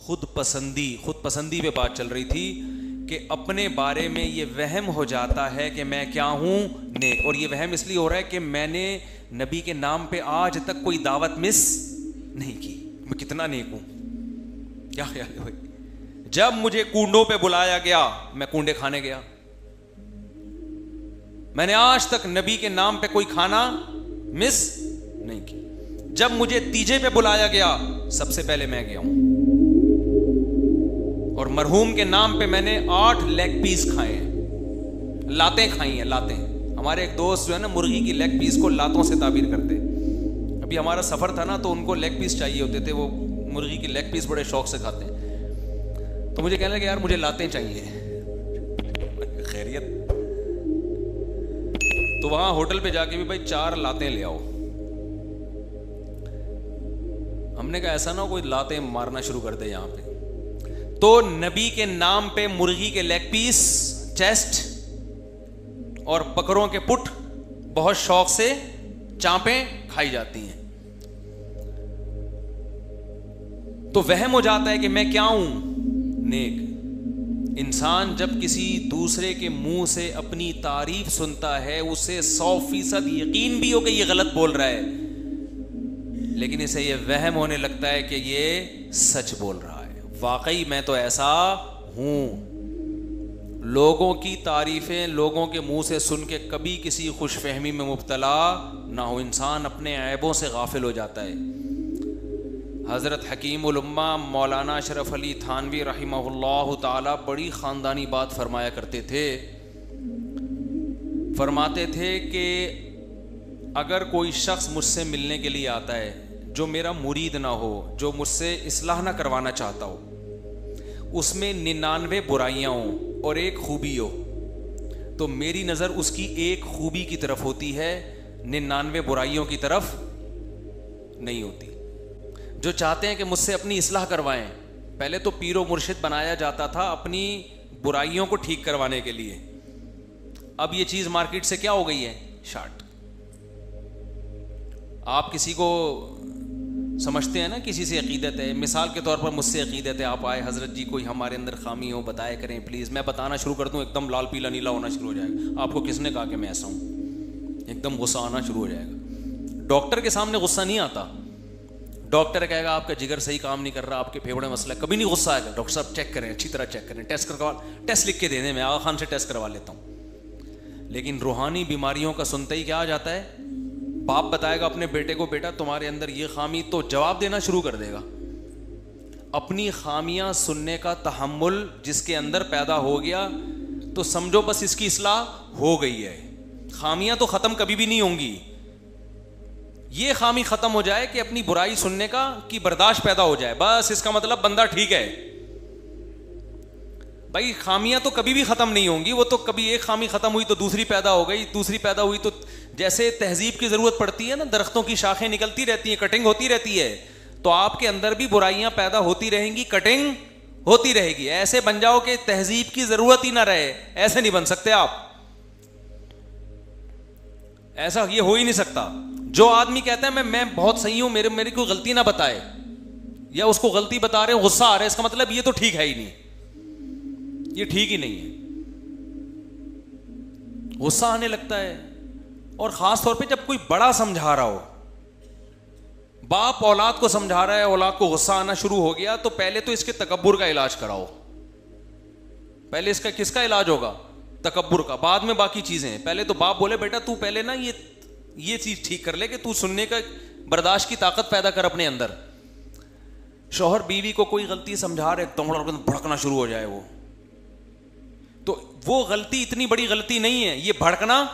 خود پسندی پہ بات چل رہی تھی کہ اپنے بارے میں یہ وہم ہو جاتا ہے کہ میں کیا ہوں، نیک. اور یہ وہم اس لیے ہو رہا ہے کہ میں نے نبی کے نام پہ آج تک کوئی دعوت مس نہیں کی. میں کتنا نیک ہوں. کیا خیال ہے بھائی؟ جب مجھے کنڈوں پہ بلایا گیا میں کنڈے کھانے گیا. میں نے آج تک نبی کے نام پہ کوئی کھانا مس نہیں کی. جب مجھے تیجے پہ بلایا گیا سب سے پہلے میں گیا ہوں. اور مرحوم کے نام پہ میں نے 8 لیگ پیس کھائے ہیں، لاتیں کھائی ہیں. لاتیں، ہمارے ایک دوست جو ہے نا مرغی کی لیگ پیس کو لاتوں سے تعبیر کرتے. ابھی ہمارا سفر تھا نا تو ان کو لیگ پیس چاہیے ہوتے تھے، وہ مرغی کی لیگ پیس بڑے شوق سے کھاتے ہیں. تو مجھے کہنے لگے یار مجھے لاتیں چاہیے. خیریت. تو وہاں ہوٹل پہ جا کے بھی بھائی 4 لاتیں لے آؤ. ہم نے کہا ایسا نہ ہو کوئی لاتیں مارنا شروع کر دے یہاں پہ. تو نبی کے نام پہ مرغی کے لیگ پیس، چیسٹ اور بکروں کے پٹ بہت شوق سے چانپیں کھائی جاتی ہیں. تو وہم ہو جاتا ہے کہ میں کیا ہوں، نیک. انسان جب کسی دوسرے کے منہ سے اپنی تعریف سنتا ہے اسے 100% یقین بھی ہو کہ یہ غلط بول رہا ہے، لیکن اسے یہ وہم ہونے لگتا ہے کہ یہ سچ بول رہا ہے. واقعی میں تو ایسا ہوں. لوگوں کی تعریفیں لوگوں کے منہ سے سن کے کبھی کسی خوش فہمی میں مبتلا نہ ہو. انسان اپنے عیبوں سے غافل ہو جاتا ہے. حضرت حکیم الامہ مولانا اشرف علی تھانوی رحمہ اللہ تعالی بڑی خاندانی بات فرمایا کرتے تھے. فرماتے تھے کہ اگر کوئی شخص مجھ سے ملنے کے لیے آتا ہے جو میرا مرید نہ ہو، جو مجھ سے اصلاح نہ کروانا چاہتا ہو، اس میں 99 برائیاں ہوں اور ایک خوبی ہو، تو میری نظر اس کی ایک خوبی کی طرف ہوتی ہے، 99 برائیوں کی طرف نہیں ہوتی. جو چاہتے ہیں کہ مجھ سے اپنی اصلاح کروائیں، پہلے تو پیر و مرشد بنایا جاتا تھا اپنی برائیوں کو ٹھیک کروانے کے لیے. اب یہ چیز مارکیٹ سے کیا ہو گئی ہے، شارٹ. آپ کسی کو سمجھتے ہیں نا، کسی سے عقیدت ہے، مثال کے طور پر مجھ سے عقیدت ہے، آپ آئے حضرت جی کوئی ہمارے اندر خامی ہو بتایا کریں پلیز. میں بتانا شروع کر دوں ایک دم لال پیلا نیلا ہونا شروع ہو جائے گا. آپ کو کس نے کہا کہ میں ایسا ہوں؟ ایک دم غصہ آنا شروع ہو جائے گا. ڈاکٹر کے سامنے غصہ نہیں آتا. ڈاکٹر کہے گا آپ کا جگر صحیح کام نہیں کر رہا، آپ کے پھیپھڑے میں مسئلہ ہے، کبھی نہیں غصہ آئے گا. ڈاکٹر صاحب چیک کریں، اچھی طرح چیک کریں، ٹیسٹ لکھ کے دے دیں، میں آغا خان سے ٹیسٹ کروا لیتا ہوں. لیکن روحانی بیماریوں کا سنتے ہی کیا آ جاتا ہے، باپ بتائے گا اپنے بیٹے کو بیٹا تمہارے اندر یہ خامی، تو جواب دینا شروع کر دے گا. اپنی خامیاں سننے کا تحمل جس کے اندر پیدا ہو گیا تو سمجھو بس اس کی اصلاح ہو گئی ہے. خامیاں تو ختم کبھی بھی نہیں ہوں گی. یہ خامی ختم ہو جائے کہ اپنی برائی سننے کی برداشت پیدا ہو جائے، بس اس کا مطلب بندہ ٹھیک ہے. بھائی خامیاں تو کبھی بھی ختم نہیں ہوں گی، وہ تو کبھی ایک خامی ختم ہوئی تو دوسری پیدا ہو گئی، دوسری پیدا ہوئی تو جیسے تہذیب کی ضرورت پڑتی ہے نا، درختوں کی شاخیں نکلتی رہتی ہیں، کٹنگ ہوتی رہتی ہے، تو آپ کے اندر بھی برائیاں پیدا ہوتی رہیں گی، کٹنگ ہوتی رہے گی. ایسے بن جاؤ کہ تہذیب کی ضرورت ہی نہ رہے، ایسے نہیں بن سکتے آپ. ایسا یہ ہو ہی نہیں سکتا. جو آدمی کہتا ہے میں بہت صحیح ہوں، میری کوئی غلطی نہ بتائے، یا اس کو غلطی بتا رہے ہیں غصہ آ رہا ہے، اس کا مطلب یہ تو ٹھیک ہے ہی نہیں، یہ ٹھیک ہی نہیں ہے. غصہ آنے لگتا ہے. اور خاص طور پہ جب کوئی بڑا سمجھا رہا ہو، باپ اولاد کو سمجھا رہا ہے، اولاد کو غصہ آنا شروع ہو گیا، تو پہلے تو اس کے تکبر کا علاج کراؤ. پہلے اس کا کس کا علاج ہوگا؟ تکبر کا. بعد میں باقی چیزیں. پہلے تو باپ بولے بیٹا تو پہلے نا یہ چیز ٹھیک کر لے کہ تو سننے کا برداشت کی طاقت پیدا کر اپنے اندر. شوہر بیوی کو کوئی غلطی سمجھا رہے ایک دم بھڑکنا شروع ہو جائے، تو وہ غلطی اتنی بڑی غلطی نہیں ہے، یہ بھڑکنا.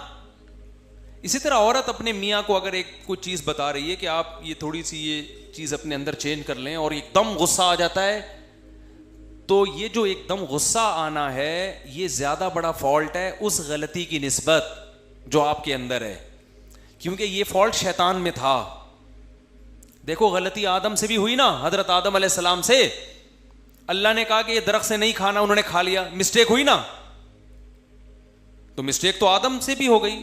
اسی طرح عورت اپنے میاں کو اگر کوئی چیز بتا رہی ہے کہ آپ یہ تھوڑی سی یہ چیز اپنے اندر چینج کر لیں، اور ایک دم غصہ آ جاتا ہے، تو یہ جو ایک دم غصہ آنا ہے یہ زیادہ بڑا فالٹ ہے اس غلطی کی نسبت جو آپ کے اندر ہے، کیونکہ یہ فالٹ شیطان میں تھا. دیکھو غلطی آدم سے بھی ہوئی نا، حضرت آدم علیہ السلام سے. اللہ نے کہا کہ یہ درخت سے نہیں کھانا، انہوں نے کھا لیا، مسٹیک ہوئی نا. تو مسٹیک تو آدم سے بھی ہو گئی.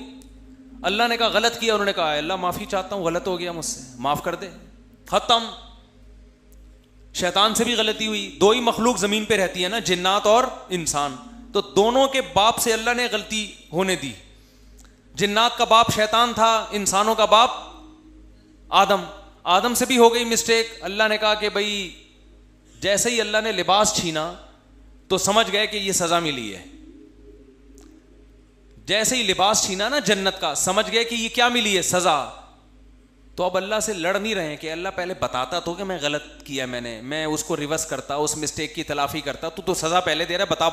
اللہ نے کہا غلط کیا، انہوں نے کہا، اللہ معافی چاہتا ہوں، غلط ہو گیا مجھ سے، معاف کر دے. ختم. شیطان سے بھی غلطی ہوئی. دو ہی مخلوق زمین پہ رہتی ہے نا, جنات اور انسان, تو دونوں کے باپ سے اللہ نے غلطی ہونے دی. جنات کا باپ شیطان تھا, انسانوں کا باپ آدم سے بھی ہو گئی مسٹیک. اللہ نے کہا کہ بھائی جیسے ہی اللہ نے لباس چھینا تو سمجھ گئے کہ یہ سزا ملی ہے. جیسے ہی لباس چھینا نا جنت کا, سمجھ گئے کہ یہ کیا ملی ہے, سزا. تو اب اللہ سے لڑ نہیں رہے کہ اللہ پہلے بتاتا تو کہ میں غلط کیا, میں اس کو ریورس کرتا, اس مسٹیک کی تلافی کرتا. تو سزا پہلے دے رہا ہے, بتا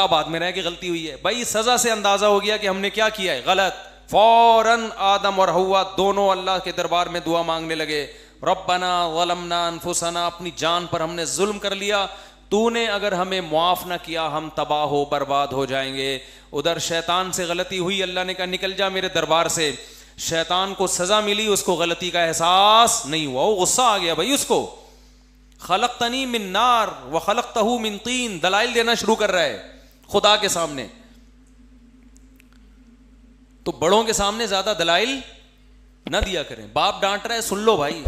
بعد میں رہے کہ غلطی ہوئی ہے. بھائی سزا سے اندازہ ہو گیا کہ ہم نے کیا کیا ہے, غلط. فوراً آدم اور حوا دونوں اللہ کے دربار میں دعا مانگنے لگے, ربنا ظلمنا انفسنا, اپنی جان پر ہم نے ظلم کر لیا, تو نے اگر ہمیں معاف نہ کیا ہم تباہ ہو برباد ہو جائیں گے. ادھر شیطان سے غلطی ہوئی, اللہ نے کہا نکل جا میرے دربار سے. شیطان کو سزا ملی, اس کو غلطی کا احساس نہیں ہوا, وہ غصہ آ گیا بھائی اس کو. خلقتنی من نار وخلقتہ من طین, دلائل دینا شروع کر رہا ہے خدا کے سامنے. تو بڑوں کے سامنے زیادہ دلائل نہ دیا کریں. باپ ڈانٹ رہا ہے سن لو بھائی,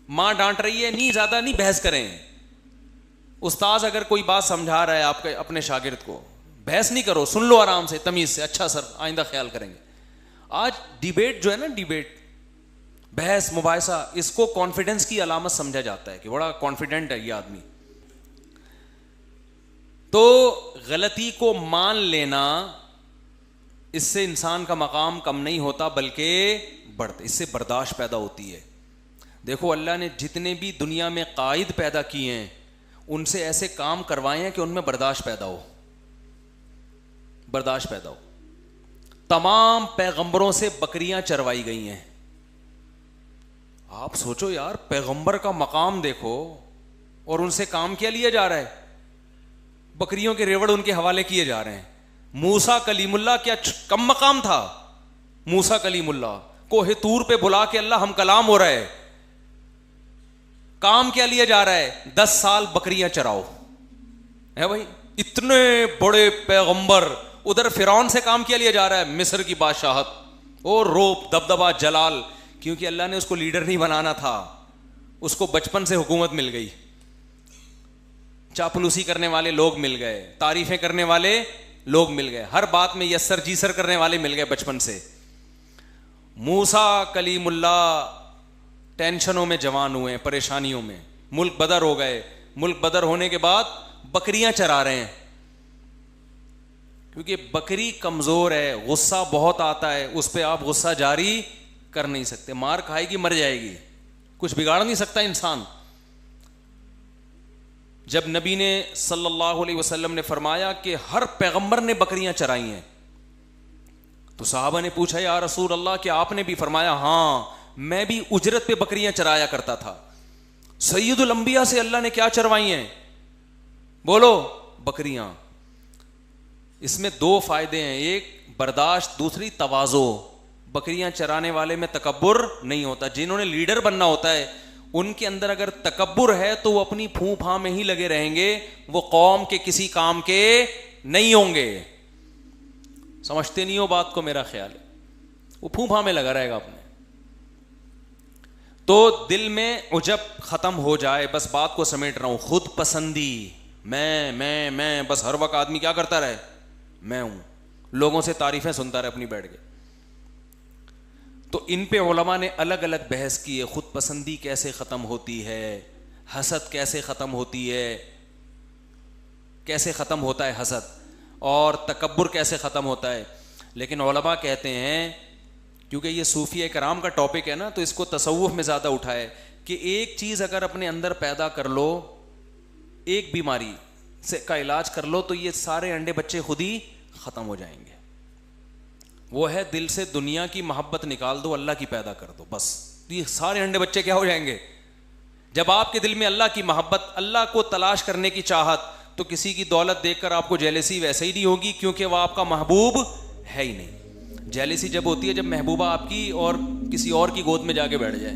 ماں ڈانٹ رہی ہے نہیں, زیادہ نہیں بحث کریں. استاذ اگر کوئی بات سمجھا رہا ہے آپ کے اپنے شاگرد کو, بحث نہیں کرو, سن لو آرام سے تمیز سے, اچھا سر آئندہ خیال کریں گے. آج ڈیبیٹ جو ہے نا, ڈیبیٹ بحث مباحثہ, اس کو کانفیڈنس کی علامت سمجھا جاتا ہے کہ بڑا کانفیڈنٹ ہے یہ آدمی. تو غلطی کو مان لینا, اس سے انسان کا مقام کم نہیں ہوتا بلکہ بڑھتا, اس سے برداشت پیدا ہوتی ہے. دیکھو اللہ نے جتنے بھی دنیا میں قائد پیدا کیے ہیں ان سے ایسے کام کروائے ہیں کہ ان میں برداشت پیدا ہو. تمام پیغمبروں سے بکریاں چروائی گئی ہیں. آپ سوچو یار, پیغمبر کا مقام دیکھو اور ان سے کام کیا لیا جا رہا ہے, بکریوں کے ریوڑ ان کے حوالے کیے جا رہے ہیں. موسیٰ کلیم اللہ کیا کم مقام تھا, موسیٰ کلیم اللہ کوہ طور پہ بلا کے اللہ ہم کلام ہو رہا ہے, کام کیا لیا جا رہا ہے, 10 سال بکریاں چراؤ ہے بھائی. اتنے بڑے پیغمبر, ادھر فرعون سے کام کیا لیا جا رہا ہے, مصر کی بادشاہت اور روب دبدبہ جلال, کیونکہ اللہ نے اس کو لیڈر نہیں بنانا تھا, اس کو بچپن سے حکومت مل گئی. چاپلوسی کرنے والے لوگ مل گئے, تعریفیں کرنے والے لوگ مل گئے, ہر بات میں یس سر جی سر کرنے والے مل گئے بچپن سے. موسیٰ کلیم اللہ ٹینشنوں میں جوان ہوئے, پریشانیوں میں, ملک بدر ہو گئے. ملک بدر ہونے کے بعد بکریاں چرا رہے ہیں, کیونکہ بکری کمزور ہے, غصہ بہت آتا ہے, اس پہ آپ غصہ جاری کر نہیں سکتے, مار کھائے گی مر جائے گی, کچھ بگاڑ نہیں سکتا انسان. جب نبی نے صلی اللہ علیہ وسلم نے فرمایا کہ ہر پیغمبر نے بکریاں چرائی ہیں, تو صحابہ نے پوچھا یا رسول اللہ کیا آپ نے بھی؟ فرمایا ہاں میں بھی اجرت پہ بکریاں چرایا کرتا تھا. سید الانبیاء سے اللہ نے کیا چروائی ہیں؟ بولو, بکریاں. اس میں 2 فائدے ہیں, ایک برداشت, دوسری تواضع. بکریاں چرانے والے میں تکبر نہیں ہوتا. جنہوں نے لیڈر بننا ہوتا ہے ان کے اندر اگر تکبر ہے تو وہ اپنی پھوں پھاں میں ہی لگے رہیں گے, وہ قوم کے کسی کام کے نہیں ہوں گے. سمجھتے نہیں ہو بات کو, میرا خیال ہے وہ پھوں پھاں میں لگا رہے گا اپنے. تو دل میں عجب ختم ہو جائے, بس بات کو سمیٹ رہا ہوں, خود پسندی, میں بس ہر وقت آدمی کیا کرتا رہے, میں ہوں, لوگوں سے تعریفیں سنتا رہے اپنی بیٹھ کے. تو ان پہ علماء نے الگ الگ بحث کی ہے, خود پسندی کیسے ختم ہوتی ہے, حسد کیسے ختم ہوتی ہے, کیسے ختم ہوتا ہے حسد, اور تکبر کیسے ختم ہوتا ہے. لیکن علماء کہتے ہیں, کیونکہ یہ صوفیہ کرام کا ٹاپک ہے نا, تو اس کو تصوف میں زیادہ اٹھائے کہ ایک چیز اگر اپنے اندر پیدا کر لو, ایک بیماری سے کا علاج کر لو, تو یہ سارے انڈے بچے خود ہی ختم ہو جائیں گے. وہ ہے دل سے دنیا کی محبت نکال دو, اللہ کی پیدا کر دو, بس یہ سارے انڈے بچے کیا ہو جائیں گے. جب آپ کے دل میں اللہ کی محبت, اللہ کو تلاش کرنے کی چاہت, تو کسی کی دولت دیکھ کر آپ کو جیلسی ویسے ہی نہیں ہوگی, کیونکہ وہ آپ کا محبوب ہے ہی نہیں. جیلسی جب ہوتی ہے جب محبوبہ آپ کی اور کسی اور کی گود میں جا کے بیٹھ جائے,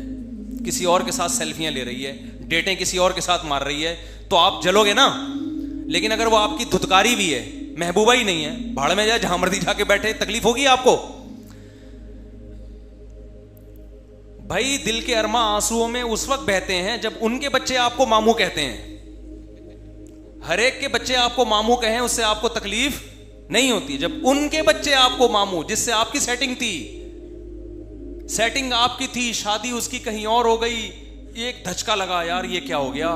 کسی اور کے ساتھ سیلفیاں لے رہی ہے, ڈیٹیں کسی اور کے ساتھ مار رہی ہے, تو آپ جلو گے نا. لیکن اگر وہ آپ کی دھتکاری بھی ہے, محبوبہ ہی نہیں ہے, بھاڑ میں جائے جہاں مرضی جا کے بیٹھے, تکلیف ہوگی آپ کو. بھائی دل کے ارماں آنسوؤں میں اس وقت بہتے ہیں جب ان کے بچے آپ کو ماموں کہتے ہیں. ہر ایک کے بچے آپ کو ماموں کہیں اس سے آپ کو تکلیف نہیں ہوتی. جب ان کے بچے آپ کو ماموں, جس سے آپ کی سیٹنگ تھی, سیٹنگ آپ کی تھی, شادی اس کی کہیں اور ہو گئی, ایک دھچکا لگا, یار یہ کیا ہو گیا,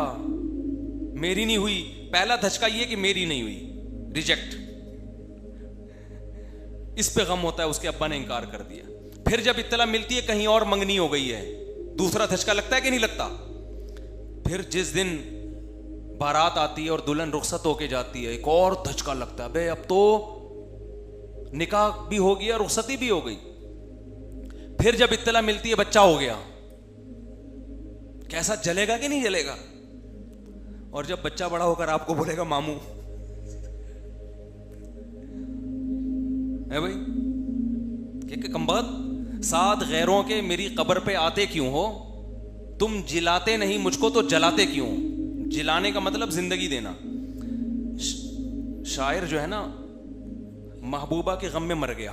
میری نہیں ہوئی. پہلا دھچکا یہ کہ میری نہیں ہوئی, ریجیکٹ, اس پہ غم ہوتا ہے, اس کے ابا نے انکار کر دیا. پھر جب اطلاع ملتی ہے کہیں اور منگنی ہو گئی ہے, دوسرا دھچکا لگتا ہے کہ نہیں لگتا. پھر جس دن بارات آتی ہے اور دلہن رخصت ہو کے جاتی ہے, ایک اور دھچکا لگتا ہے, بے اب تو نکاح بھی ہو گیا, رخصتی بھی ہو گئی. پھر جب اطلاع ملتی ہے بچہ ہو گیا, کیسا جلے گا کہ نہیں جلے گا. اور جب بچہ بڑا ہو کر آپ کو بولے گا ماموں, ہے بھائی کہ کم بات, ساتھ غیروں کے میری قبر پہ آتے کیوں ہو, تم جلاتے نہیں مجھ کو تو جلاتے کیوں. جلانے کا مطلب زندگی دینا. شاعر جو ہے نا, محبوبہ کے غم میں مر گیا,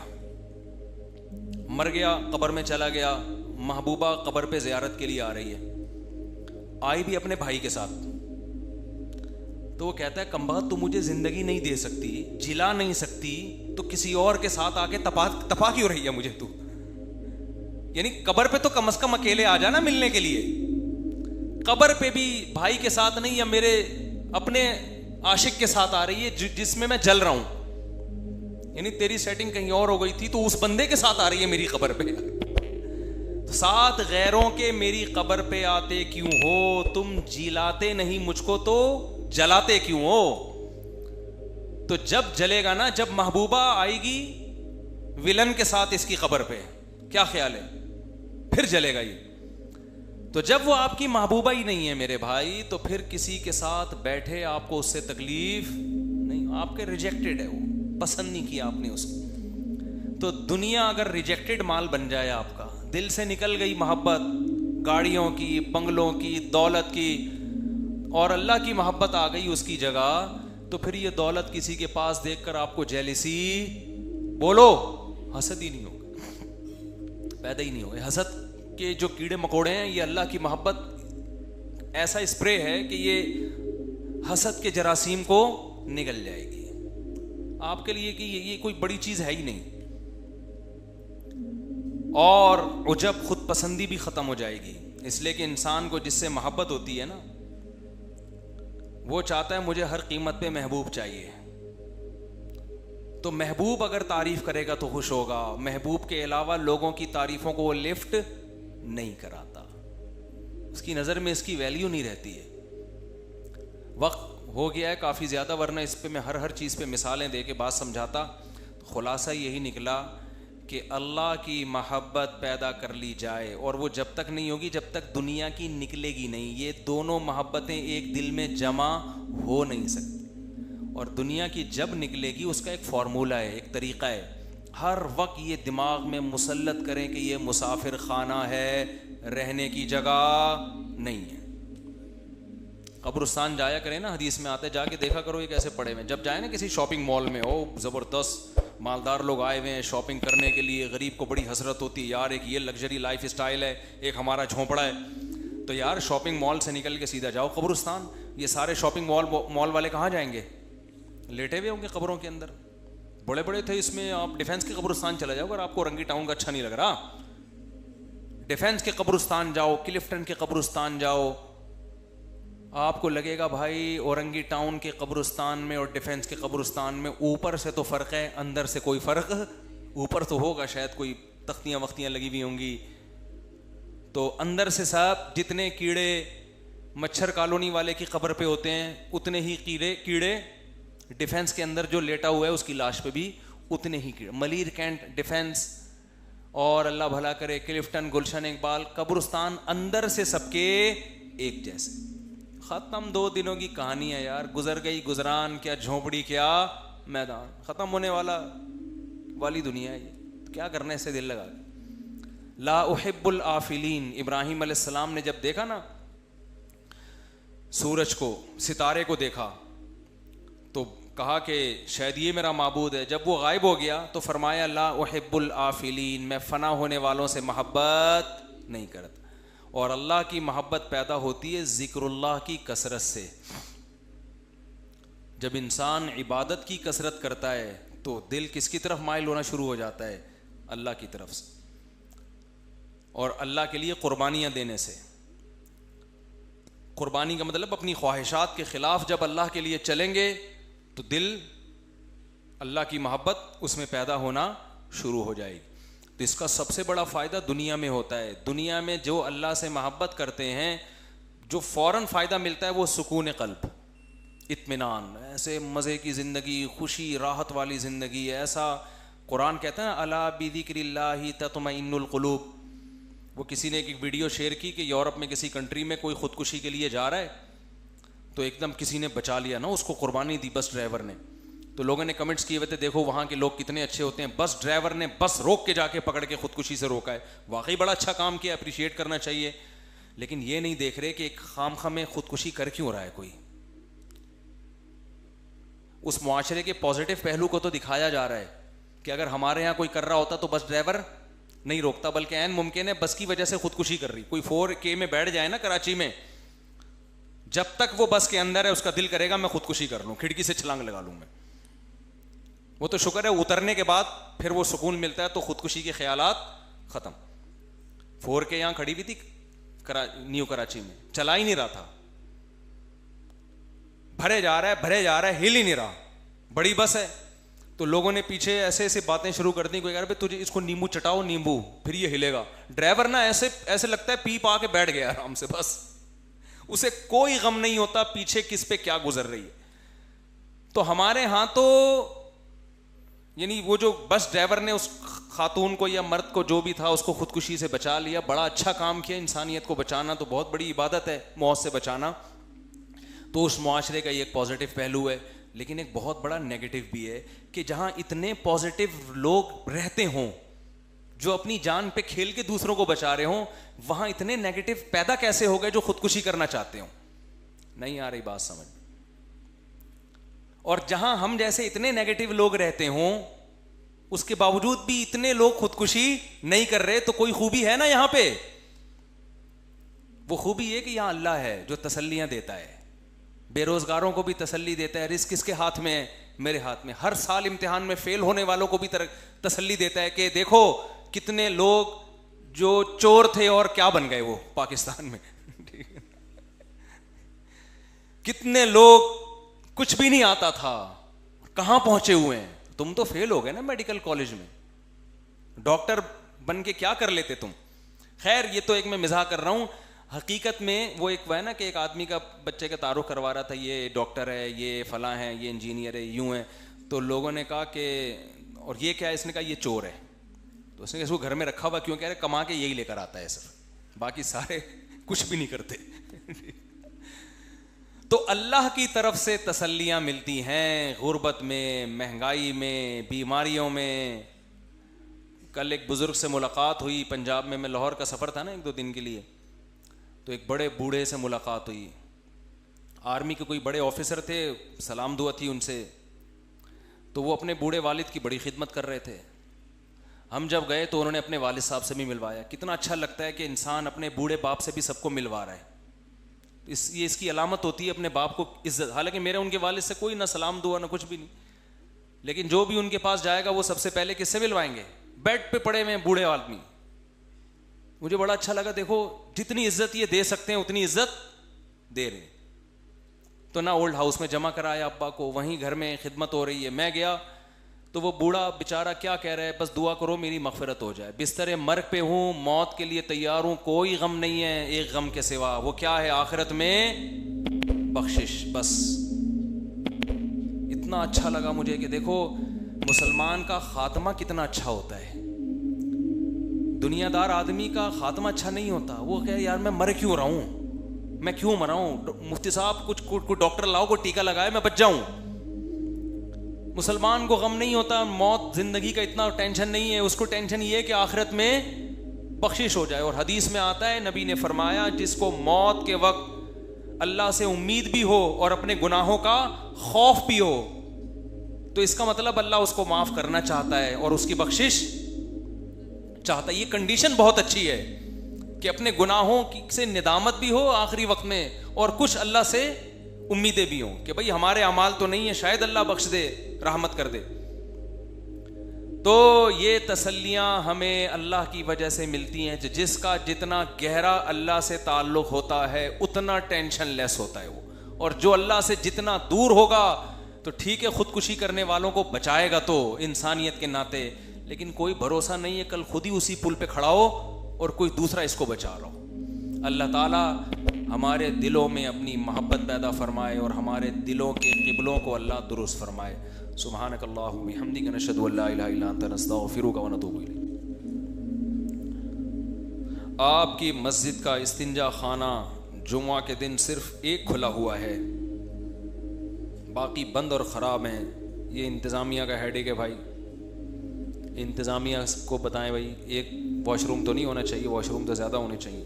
قبر میں چلا گیا, محبوبہ قبر پہ زیارت کے لیے آ رہی ہے, آئی بھی اپنے بھائی کے ساتھ. تو وہ کہتا ہے کمبخت تو مجھے زندگی نہیں دے سکتی, جلا نہیں سکتی, تو کسی اور کے ساتھ آ کے تپا کیوں رہی ہے مجھے تو. یعنی قبر پہ تو کم از کم اکیلے آ جانا ملنے کے لیے, قبر پہ بھی بھائی کے ساتھ نہیں, یا میرے اپنے عاشق کے ساتھ آ رہی ہے جس میں جل رہا ہوں. یعنی تیری سیٹنگ کہیں اور ہو گئی تھی, تو اس بندے کے ساتھ آ رہی ہے میری قبر پہ. ساتھ غیروں کے میری قبر پہ آتے کیوں ہو, تم جلاتے نہیں مجھ کو تو جلاتے کیوں ہو. تو جب جلے گا نا, جب محبوبہ آئے گی ولن کے ساتھ اس کی قبر پہ, کیا خیال ہے, پھر جلے گا یہ. تو جب وہ آپ کی محبوبہ ہی نہیں ہے میرے بھائی, تو پھر کسی کے ساتھ بیٹھے آپ کو اس سے تکلیف نہیں, آپ کے ریجیکٹڈ ہے, وہ پسند نہیں کیا آپ نے اس کو. تو دنیا اگر ریجیکٹڈ مال بن جائے آپ کا, دل سے نکل گئی محبت گاڑیوں کی, بنگلوں کی, دولت کی, اور اللہ کی محبت آ گئی اس کی جگہ, تو پھر یہ دولت کسی کے پاس دیکھ کر آپ کو جیلسی, بولو, حسد ہی نہیں ہوگا, پیدا ہی نہیں ہوگا. حسد کے جو کیڑے مکوڑے ہیں, یہ اللہ کی محبت ایسا اسپرے ہے کہ یہ حسد کے جراثیم کو نگل جائے گی آپ کے لیے, کہ یہ کوئی بڑی چیز ہے ہی نہیں. اور عجب خود پسندی بھی ختم ہو جائے گی, اس لیے کہ انسان کو جس سے محبت ہوتی ہے نا, وہ چاہتا ہے مجھے ہر قیمت پہ محبوب چاہیے. تو محبوب اگر تعریف کرے گا تو خوش ہوگا, محبوب کے علاوہ لوگوں کی تعریفوں کو وہ لفٹ نہیں کراتا, اس کی نظر میں اس کی ویلیو نہیں رہتی ہے. وقت ہو گیا ہے کافی زیادہ, ورنہ اس پہ میں ہر چیز پہ مثالیں دے کے بات سمجھاتا. خلاصہ یہی نکلا کہ اللہ کی محبت پیدا کر لی جائے, اور وہ جب تک نہیں ہوگی جب تک دنیا کی نکلے گی نہیں. یہ دونوں محبتیں ایک دل میں جمع ہو نہیں سکتی, اور دنیا کی جب نکلے گی اس کا ایک فارمولہ ہے, ایک طریقہ ہے. ہر وقت یہ دماغ میں مسلط کریں کہ یہ مسافر خانہ ہے, رہنے کی جگہ نہیں ہے. قبرستان جایا کریں نا, حدیث میں آتے, جا کے دیکھا کرو یہ کیسے پڑے ہوئے. جب جائیں نا کسی شاپنگ مال میں, ہو زبردست مالدار لوگ آئے ہوئے ہیں شاپنگ کرنے کے لیے, غریب کو بڑی حسرت ہوتی ہے, یار ایک یہ لگژری لائف اسٹائل ہے, ایک ہمارا جھونپڑا ہے. تو یار شاپنگ مال سے نکل کے سیدھا جاؤ قبرستان. یہ سارے شاپنگ مال والے کہاں جائیں گے, لیٹے ہوئے ہوں گے قبروں کے اندر. بڑے بڑے تھے اس میں, آپ ڈیفینس کے قبرستان چلا جاؤ اگر آپ کو رنگی ٹاؤن کا اچھا نہیں لگ رہا, ڈیفینس کے قبرستان جاؤ, کلفٹن کے قبرستان جاؤ, آپ کو لگے گا بھائی اورنگی ٹاؤن کے قبرستان میں اور ڈیفینس کے قبرستان میں اوپر سے تو فرق ہے, اندر سے کوئی فرق, اوپر تو ہوگا شاید کوئی تختیاں وختیاں لگی ہوئی ہوں گی, تو اندر سے سب جتنے کیڑے مچھر کالونی والے کی قبر پہ ہوتے ہیں اتنے ہی کیڑے ڈیفینس کے اندر جو لیٹا ہوا ہے اس کی لاش پہ بھی اتنے ہی کیڑے. ملیر کینٹ ڈیفینس اور اللہ بھلا کرے کلفٹن, گلشن اقبال, قبرستان اندر سے سب کے ایک جیسے. ختم 2 دنوں کی کہانی ہے یار, گزر گئی گزران, کیا جھونپڑی کیا میدان, ختم ہونے والی دنیا ہے یہ, کیا کرنا ہے اسے دل لگا کے. لا احب الآفلین. ابراہیم علیہ السلام نے جب دیکھا نا سورج کو, ستارے کو دیکھا, تو کہا کہ شاید یہ میرا معبود ہے. جب وہ غائب ہو گیا تو فرمایا لا احب الآفلین, میں فنا ہونے والوں سے محبت نہیں کرتا. اور اللہ کی محبت پیدا ہوتی ہے ذکر اللہ کی کثرت سے. جب انسان عبادت کی کثرت کرتا ہے تو دل کس کی طرف مائل ہونا شروع ہو جاتا ہے؟ اللہ کی طرف سے, اور اللہ کے لیے قربانیاں دینے سے. قربانی کا مطلب اپنی خواہشات کے خلاف جب اللہ کے لیے چلیں گے تو دل اللہ کی محبت اس میں پیدا ہونا شروع ہو جائے گی. تو اس کا سب سے بڑا فائدہ دنیا میں ہوتا ہے. دنیا میں جو اللہ سے محبت کرتے ہیں جو فوراً فائدہ ملتا ہے وہ سکون قلب, اطمینان, ایسے مزے کی زندگی, خوشی راحت والی زندگی. ایسا قرآن کہتا ہے نا الا بذکر اللہ تطمئن القلوب. وہ کسی نے ایک ویڈیو شیئر کی کہ یورپ میں کسی کنٹری میں کوئی خودکشی کے لیے جا رہا ہے تو ایک دم کسی نے بچا لیا نا, اس کو قربانی دی بس ڈرائیور نے. تو لوگوں نے کمنٹس کیے ہوئے تھے دیکھو وہاں کے لوگ کتنے اچھے ہوتے ہیں, بس ڈرائیور نے بس روک کے جا کے پکڑ کے خودکشی سے روکا ہے. واقعی بڑا اچھا کام کیا, اپریشیٹ کرنا چاہیے. لیکن یہ نہیں دیکھ رہے کہ ایک خامخواہ میں خودکشی کر کیوں رہا ہے کوئی. اس معاشرے کے پازیٹیو پہلو کو تو دکھایا جا رہا ہے کہ اگر ہمارے یہاں کوئی کر رہا ہوتا تو بس ڈرائیور نہیں روکتا, بلکہ عین ممکن ہے بس کی وجہ سے خودکشی کر رہی. کوئی 4K میں بیٹھ جائے نا کراچی میں, جب تک وہ بس کے اندر ہے اس کا دل کرے گا میں خودکشی کر لوں, کھڑکی سے چھلانگ لگا لوں میں. وہ تو شکر ہے اترنے کے بعد پھر وہ سکون ملتا ہے تو خودکشی کے خیالات ختم. 4K یہاں کھڑی ہوئی تھی نیو کراچی میں, چلا ہی نہیں رہا تھا, بھرے جا رہا ہے ہل ہی نہیں رہا, بڑی بس ہے. تو لوگوں نے پیچھے ایسے ایسے باتیں شروع کر دی, کوئی کہہ رہا ہے تجھے اس کو نیمبو چٹاؤ نیمبو پھر یہ ہلے گا. ڈرائیور نا ایسے لگتا ہے پی پا کے بیٹھ گیا آرام سے, بس اسے کوئی غم نہیں ہوتا پیچھے کس پہ کیا گزر رہی ہے. تو ہمارے ہاں تو یعنی وہ جو بس ڈرائیور نے اس خاتون کو یا مرد کو جو بھی تھا اس کو خودکشی سے بچا لیا, بڑا اچھا کام کیا. انسانیت کو بچانا تو بہت بڑی عبادت ہے, موت سے بچانا. تو اس معاشرے کا یہ ایک پازیٹیو پہلو ہے. لیکن ایک بہت بڑا نیگیٹو بھی ہے کہ جہاں اتنے پازیٹیو لوگ رہتے ہوں جو اپنی جان پہ کھیل کے دوسروں کو بچا رہے ہوں, وہاں اتنے نیگیٹو پیدا کیسے ہو گئے جو خودکشی کرنا چاہتے ہوں. نہیں آ رہی بات سمجھ. اور جہاں ہم جیسے اتنے نیگیٹو لوگ رہتے ہوں اس کے باوجود بھی اتنے لوگ خودکشی نہیں کر رہے, تو کوئی خوبی ہے نا یہاں پہ. وہ خوبی یہ کہ یہاں اللہ ہے جو تسلیاں دیتا ہے, بے روزگاروں کو بھی تسلی دیتا ہے. رزق کس کے ہاتھ میں ہے؟ میرے ہاتھ میں. ہر سال امتحان میں فیل ہونے والوں کو بھی تسلی دیتا ہے کہ دیکھو کتنے لوگ جو چور تھے اور کیا بن گئے وہ پاکستان میں. کتنے لوگ کچھ بھی نہیں آتا تھا کہاں پہنچے ہوئے ہیں. تم تو فیل ہو گئے نا میڈیکل کالج میں, ڈاکٹر بن کے کیا کر لیتے تم. خیر یہ تو ایک میں مزاح کر رہا ہوں. حقیقت میں وہ ایک وہ ہے نا کہ ایک آدمی کا بچے کا تعارف کروا رہا تھا, یہ ڈاکٹر ہے, یہ فلاں ہے, یہ انجینئر ہے, یوں ہے. تو لوگوں نے کہا کہ اور یہ کیا ہے؟ اس نے کہا یہ چور ہے. تو اس نے اس کو گھر میں رکھا ہوا کیوں؟ کہہ رہے کما کے یہی لے کر آتا ہے سر, باقی سارے کچھ بھی نہیں کرتے. تو اللہ کی طرف سے تسلیاں ملتی ہیں غربت میں, مہنگائی میں, بیماریوں میں. کل ایک بزرگ سے ملاقات ہوئی پنجاب میں لاہور کا سفر تھا نا 1-2 دن کے لیے. تو ایک بڑے بوڑھے سے ملاقات ہوئی, آرمی کے کوئی بڑے آفیسر تھے, سلام دعا تھی ان سے. تو وہ اپنے بوڑھے والد کی بڑی خدمت کر رہے تھے. ہم جب گئے تو انہوں نے اپنے والد صاحب سے بھی ملوایا. کتنا اچھا لگتا ہے کہ انسان اپنے بوڑھے باپ سے بھی سب کو ملوا رہا ہے. یہ اس کی علامت ہوتی ہے اپنے باپ کو عزت. حالانکہ میرے ان کے والد سے کوئی نہ سلام دعا نہ کچھ بھی نہیں, لیکن جو بھی ان کے پاس جائے گا وہ سب سے پہلے کس سے ملوائیں گے؟ بیڈ پہ پڑے ہوئے بوڑھے آدمی. مجھے بڑا اچھا لگا, دیکھو جتنی عزت یہ دے سکتے ہیں اتنی عزت دے رہے. تو نہ اولڈ ہاؤس میں جمع کرایا ابا کو, وہیں گھر میں خدمت ہو رہی ہے. میں گیا تو وہ بوڑھا بیچارہ کیا کہہ رہا ہے, بس دعا کرو میری مغفرت ہو جائے, بستر مرگ پہ ہوں, موت کے لیے تیار ہوں, کوئی غم نہیں ہے ایک غم کے سوا, وہ کیا ہے؟ آخرت میں بخشش. بس اتنا اچھا لگا مجھے کہ دیکھو مسلمان کا خاتمہ کتنا اچھا ہوتا ہے. دنیا دار آدمی کا خاتمہ اچھا نہیں ہوتا. وہ کہے یار میں مر کیوں رہا ہوں, میں کیوں مرا ہوں, مفتی صاحب کچھ ڈاکٹر لاؤ, کو ٹیکا لگائے میں بچ جاؤں. مسلمان کو غم نہیں ہوتا, موت زندگی کا اتنا ٹینشن نہیں ہے. اس کو ٹینشن یہ ہے کہ آخرت میں بخشش ہو جائے. اور حدیث میں آتا ہے نبی نے فرمایا جس کو موت کے وقت اللہ سے امید بھی ہو اور اپنے گناہوں کا خوف بھی ہو, تو اس کا مطلب اللہ اس کو معاف کرنا چاہتا ہے اور اس کی بخشش چاہتا ہے. یہ کنڈیشن بہت اچھی ہے کہ اپنے گناہوں سے ندامت بھی ہو آخری وقت میں, اور کچھ اللہ سے امیدیں بھی ہوں کہ بھئی ہمارے اعمال تو نہیں ہیں, شاید اللہ بخش دے, رحمت کر دے. تو یہ تسلیاں ہمیں اللہ کی وجہ سے ملتی ہیں. جس کا جتنا گہرا اللہ سے تعلق ہوتا ہے اتنا ٹینشن لیس ہوتا ہے وہ, اور جو اللہ سے جتنا دور ہوگا تو ٹھیک ہے خودکشی کرنے والوں کو بچائے گا تو انسانیت کے ناطے, لیکن کوئی بھروسہ نہیں ہے کل خود ہی اسی پل پہ کھڑا ہو اور کوئی دوسرا اس کو بچا رہا ہو. اللہ تعالیٰ ہمارے دلوں میں اپنی محبت پیدا فرمائے اور ہمارے دلوں کے قبلوں کو اللہ درست فرمائے. سبحانک اللہم و بحمدک نشہد ان لا الہ الا انت نستغفرک و نتوب الیک. آپ کی مسجد کا استنجا خانہ جمعہ کے دن صرف ایک کھلا ہوا ہے, باقی بند اور خراب ہیں. یہ انتظامیہ کا ہیڈیک ہے بھائی, انتظامیہ کو بتائیں بھائی ایک واش روم تو نہیں ہونا چاہیے, واش روم تو زیادہ ہونے چاہیے.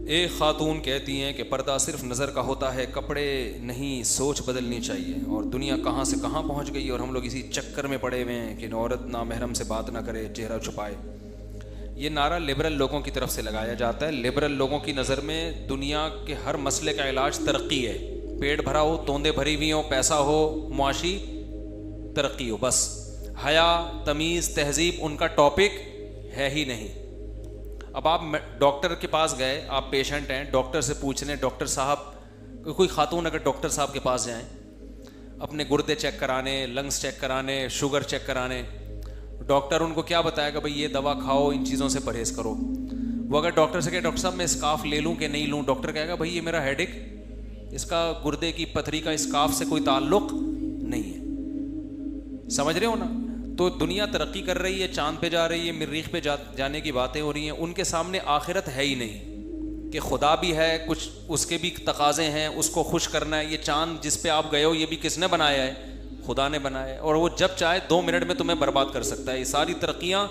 ایک خاتون کہتی ہیں کہ پردہ صرف نظر کا ہوتا ہے, کپڑے نہیں, سوچ بدلنی چاہیے. اور دنیا کہاں سے کہاں پہنچ گئی اور ہم لوگ اسی چکر میں پڑے ہوئے ہیں کہ عورت نامحرم سے بات نہ کرے, چہرہ چھپائے. یہ نعرہ لبرل لوگوں کی طرف سے لگایا جاتا ہے. لبرل لوگوں کی نظر میں دنیا کے ہر مسئلے کا علاج ترقی ہے. پیٹ بھرا ہو, توندے بھری ہوئی ہوں, پیسہ ہو, معاشی ترقی ہو, بس حیا, تمیز, تہذیب ان کا ٹاپک ہے ہی نہیں. اب آپ ڈاکٹر کے پاس گئے, آپ پیشنٹ ہیں, ڈاکٹر سے پوچھ رہے ہیں ڈاکٹر صاحب, کوئی خاتون اگر ڈاکٹر صاحب کے پاس جائیں اپنے گردے چیک کرانے, لنگس چیک کرانے, شوگر چیک کرانے, ڈاکٹر ان کو کیا بتائے گا بھئی یہ دوا کھاؤ, ان چیزوں سے پرہیز کرو. وہ اگر ڈاکٹر سے کہے ڈاکٹر صاحب میں اسکاف لے لوں کہ نہیں لوں, ڈاکٹر کہے گا بھئی یہ میرا ہیڈ ایک, اس کا گردے کی پتھری کا اسکاف سے کوئی تعلق نہیں ہے. سمجھ رہے ہو نا؟ تو دنیا ترقی کر رہی ہے, چاند پہ جا رہی ہے, مریخ پہ جانے کی باتیں ہو رہی ہیں. ان کے سامنے آخرت ہے ہی نہیں کہ خدا بھی ہے, کچھ اس کے بھی تقاضے ہیں, اس کو خوش کرنا ہے. یہ چاند جس پہ آپ گئے ہو یہ بھی کس نے بنایا ہے؟ خدا نے بنایا ہے, اور وہ جب چاہے 2 منٹ میں تمہیں برباد کر سکتا ہے. یہ ساری ترقیاں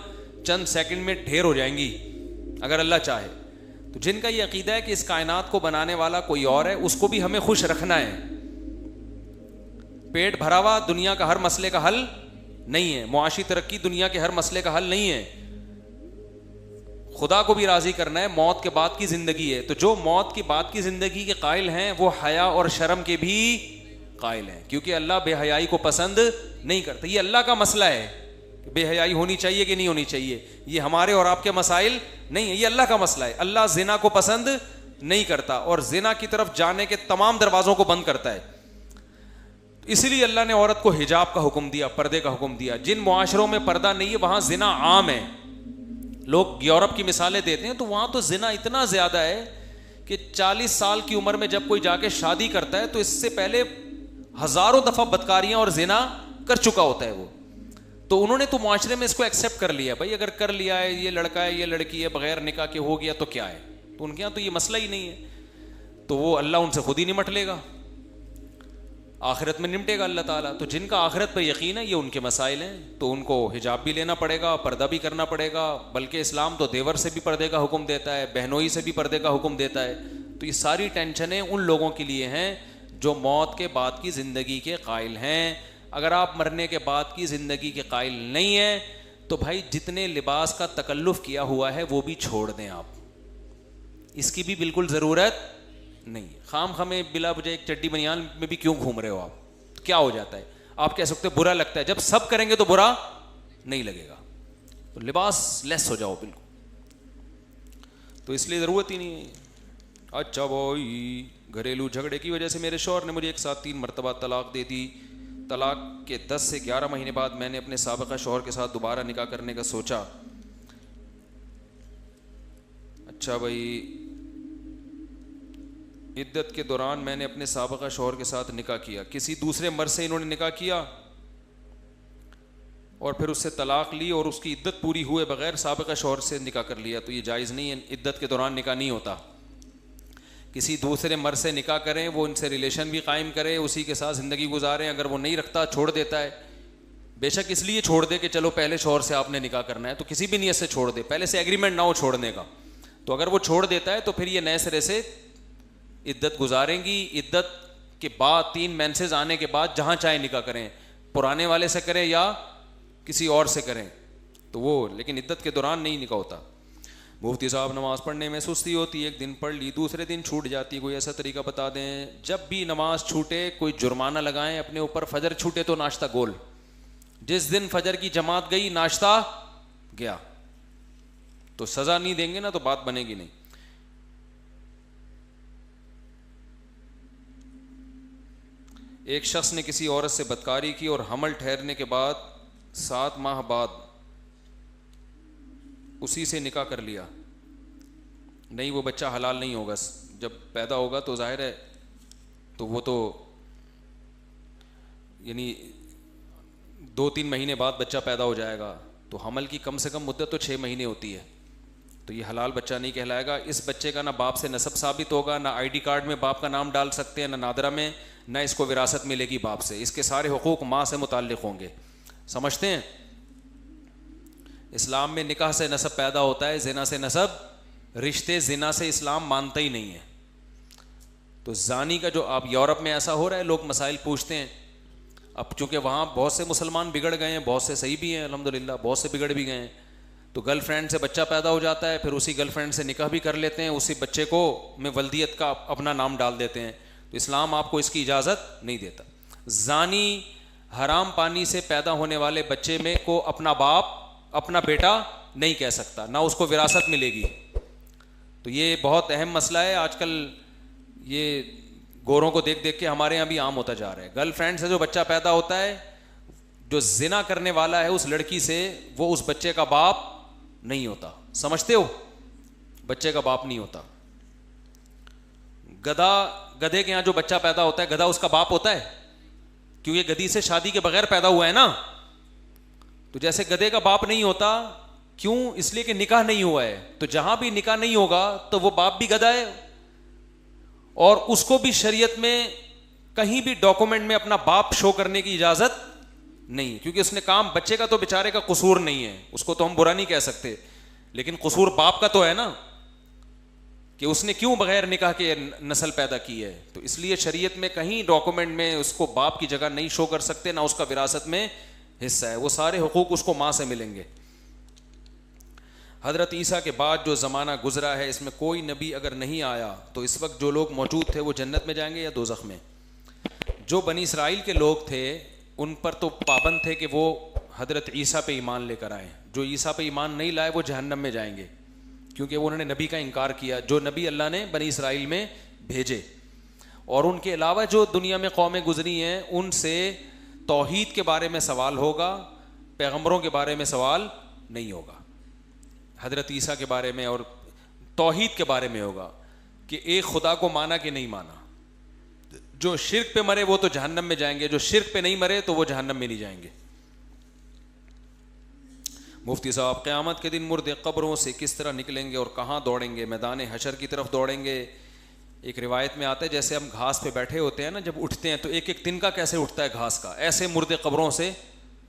چند سیکنڈ میں ڈھیر ہو جائیں گی اگر اللہ چاہے. تو جن کا یہ عقیدہ ہے کہ اس کائنات کو بنانے والا کوئی اور ہے, اس کو بھی ہمیں خوش رکھنا ہے. پیٹ بھرا ہوا دنیا کا ہر مسئلے کا حل نہیں ہے, معاشی ترقی دنیا کے ہر مسئلے کا حل نہیں ہے. خدا کو بھی راضی کرنا ہے, موت کے بعد کی زندگی ہے. تو جو موت کے بعد کی زندگی کے قائل ہیں وہ حیا اور شرم کے بھی قائل ہیں, کیونکہ اللہ بے حیائی کو پسند نہیں کرتا. یہ اللہ کا مسئلہ ہے کہ بے حیائی ہونی چاہیے کہ نہیں ہونی چاہیے, یہ ہمارے اور آپ کے مسائل نہیں ہے, یہ اللہ کا مسئلہ ہے. اللہ زنا کو پسند نہیں کرتا اور زنا کی طرف جانے کے تمام دروازوں کو بند کرتا ہے. اسی لیے اللہ نے عورت کو حجاب کا حکم دیا, پردے کا حکم دیا. جن معاشروں میں پردہ نہیں ہے وہاں زنا عام ہے. لوگ یورپ کی مثالیں دیتے ہیں تو وہاں تو زنا اتنا زیادہ ہے کہ 40 سال کی عمر میں جب کوئی جا کے شادی کرتا ہے تو اس سے پہلے ہزاروں دفعہ بدکاریاں اور زنا کر چکا ہوتا ہے وہ. تو انہوں نے تو معاشرے میں اس کو ایکسیپٹ کر لیا, بھائی اگر کر لیا ہے, یہ لڑکا ہے, یہ لڑکی ہے, بغیر نکاح کے ہو گیا تو کیا ہے. تو ان کے یہاں تو یہ مسئلہ ہی نہیں ہے. تو وہ اللہ ان سے خود ہی نمٹ لے گا, آخرت میں نمٹے گا اللہ تعالیٰ. تو جن کا آخرت پر یقین ہے یہ ان کے مسائل ہیں, تو ان کو حجاب بھی لینا پڑے گا, پردہ بھی کرنا پڑے گا. بلکہ اسلام تو دیور سے بھی پردے کا حکم دیتا ہے, بہنوئی سے بھی پردے کا حکم دیتا ہے. تو یہ ساری ٹینشنیں ان لوگوں کے لیے ہیں جو موت کے بعد کی زندگی کے قائل ہیں. اگر آپ مرنے کے بعد کی زندگی کے قائل نہیں ہیں تو بھائی جتنے لباس کا تکلف کیا ہوا ہے وہ بھی چھوڑ دیں آپ, اس کی بھی بالکل ضرورت نہیں. خام خامے بلا وجہ ایک چڈی بنیان میں بھی کیوں گھوم رہے ہو آپ؟ کیا ہو جاتا ہے؟ آپ کہہ سکتے برا لگتا ہے, جب سب کریں گے تو برا نہیں لگے گا. تو لباس لیس ہو جاؤ بالکل, تو اس لیے ضرورت ہی نہیں ہے. اچھا بھائی گھریلو جھگڑے کی وجہ سے میرے شوہر نے مجھے ایک ساتھ 3 مرتبہ طلاق دے دی. طلاق کے 10 سے 11 مہینے بعد میں نے اپنے سابقہ شوہر کے ساتھ دوبارہ نکاح کرنے کا سوچا. اچھا بھائی عدت کے دوران میں نے اپنے سابقہ شوہر کے ساتھ نکاح کیا, کسی دوسرے مرد سے انہوں نے نکاح کیا اور پھر اس سے طلاق لی اور اس کی عدت پوری ہوئے بغیر سابقہ شوہر سے نکاح کر لیا. تو یہ جائز نہیں ہے, عدت کے دوران نکاح نہیں ہوتا. کسی دوسرے مرد سے نکاح کریں, وہ ان سے ریلیشن بھی قائم کرے, اسی کے ساتھ زندگی گزاریں. اگر وہ نہیں رکھتا چھوڑ دیتا ہے, بے شک اس لیے چھوڑ دے کہ چلو پہلے شوہر سے آپ نے نکاح کرنا ہے, تو کسی بھی نیت سے چھوڑ دے, پہلے سے ایگریمنٹ نہ ہو چھوڑنے کا. تو اگر وہ چھوڑ دیتا ہے تو پھر یہ نئے سرے سے عدت گزاریں گی. عدت کے بعد 3 مینسز آنے کے بعد جہاں چاہے نکاح کریں, پرانے والے سے کریں یا کسی اور سے کریں, تو وہ لیکن عدت کے دوران نہیں نکاح ہوتا. مفتی صاحب نماز پڑھنے میں سستی ہوتی ہے، ایک دن پڑھ لی دوسرے دن چھوٹ جاتی، کوئی ایسا طریقہ بتا دیں؟ جب بھی نماز چھوٹے کوئی جرمانہ لگائیں اپنے اوپر. فجر چھوٹے تو ناشتہ گول، جس دن فجر کی جماعت گئی ناشتہ گیا، تو سزا نہیں دیں گے نا تو بات بنے گی نہیں. ایک شخص نے کسی عورت سے بدکاری کی اور حمل ٹھہرنے کے بعد 7 ماہ بعد اسی سے نکاح کر لیا. نہیں، وہ بچہ حلال نہیں ہوگا. جب پیدا ہوگا تو ظاہر ہے تو وہ تو یعنی 2-3 مہینے بعد بچہ پیدا ہو جائے گا، تو حمل کی کم سے کم مدت تو 6 مہینے ہوتی ہے، تو یہ حلال بچہ نہیں کہلائے گا. اس بچے کا نہ باپ سے نسب ثابت ہوگا، نہ آئی ڈی کارڈ میں باپ کا نام ڈال سکتے ہیں، نہ نادرہ میں، نہ اس کو وراثت ملے گی باپ سے. اس کے سارے حقوق ماں سے متعلق ہوں گے. سمجھتے ہیں؟ اسلام میں نکاح سے نسب پیدا ہوتا ہے، زنا سے نسب، رشتے زنا سے اسلام مانتا ہی نہیں ہے. تو زانی کا جو اب یورپ میں ایسا ہو رہا ہے، لوگ مسائل پوچھتے ہیں. اب چونکہ وہاں بہت سے مسلمان بگڑ گئے ہیں، بہت سے صحیح بھی ہیں الحمدللہ، بہت سے بگڑ بھی گئے ہیں. تو گرل فرینڈ سے بچہ پیدا ہو جاتا ہے، پھر اسی گرل فرینڈ سے نکاح بھی کر لیتے ہیں، اسی بچے کو میں ولدیت کا اپنا نام ڈال دیتے ہیں. تو اسلام آپ کو اس کی اجازت نہیں دیتا. زانی حرام پانی سے پیدا ہونے والے بچے میں کو اپنا باپ، اپنا بیٹا نہیں کہہ سکتا، نہ اس کو وراثت ملے گی. تو یہ بہت اہم مسئلہ ہے. آج کل یہ گوروں کو دیکھ دیکھ کے ہمارے یہاں بھی عام ہوتا جا رہا ہے. گرل فرینڈ سے جو بچہ پیدا ہوتا ہے، جو زنا کرنے والا ہے اس لڑکی سے، وہ اس بچے کا باپ نہیں ہوتا. سمجھتے ہو؟ بچے کا باپ نہیں ہوتا. گدھے کے یہاں جو بچہ پیدا ہوتا ہے، گدھا اس کا باپ ہوتا ہے؟ کیونکہ گدھی سے شادی کے بغیر پیدا ہوا ہے نا. تو جیسے گدھے کا باپ نہیں ہوتا، کیوں؟ اس لیے کہ نکاح نہیں ہوا ہے. تو جہاں بھی نکاح نہیں ہوگا تو وہ باپ بھی گدھا ہے، اور اس کو بھی شریعت میں کہیں بھی ڈاکومنٹ میں اپنا باپ شو کرنے کی اجازت نہیں، کیونکہ اس نے کام، بچے کا تو بیچارے کا قصور نہیں ہے، اس کو تو ہم برا نہیں کہہ سکتے، لیکن قصور باپ کا تو ہے نا، کہ اس نے کیوں بغیر نکاح کے نسل پیدا کی ہے. تو اس لیے شریعت میں کہیں ڈاکومنٹ میں اس کو باپ کی جگہ نہیں شو کر سکتے، نہ اس کا وراثت میں حصہ ہے. وہ سارے حقوق اس کو ماں سے ملیں گے. حضرت عیسیٰ کے بعد جو زمانہ گزرا ہے، اس میں کوئی نبی اگر نہیں آیا تو اس وقت جو لوگ موجود تھے وہ جنت میں جائیں گے یا دوزخ میں؟ جو بنی اسرائیل کے لوگ تھے ان پر تو پابند تھے کہ وہ حضرت عیسیٰ پہ ایمان لے کر آئیں. جو عیسیٰ پہ ایمان نہیں لائے وہ جہنم میں جائیں گے، کیونکہ انہوں نے نبی کا انکار کیا، جو نبی اللہ نے بنی اسرائیل میں بھیجے. اور ان کے علاوہ جو دنیا میں قومیں گزری ہیں ان سے توحید کے بارے میں سوال ہوگا، پیغمبروں کے بارے میں سوال نہیں ہوگا. حضرت عیسیٰ کے بارے میں اور توحید کے بارے میں ہوگا کہ ایک خدا کو مانا کہ نہیں مانا. جو شرک پہ مرے وہ تو جہنم میں جائیں گے، جو شرک پہ نہیں مرے تو وہ جہنم میں نہیں جائیں گے. مفتی صاحب، قیامت کے دن مردے قبروں سے کس طرح نکلیں گے اور کہاں دوڑیں گے؟ میدان حشر کی طرف دوڑیں گے. ایک روایت میں آتا ہے جیسے ہم گھاس پہ بیٹھے ہوتے ہیں نا، جب اٹھتے ہیں تو ایک ایک تنکا کیسے اٹھتا ہے گھاس کا، ایسے مردے قبروں سے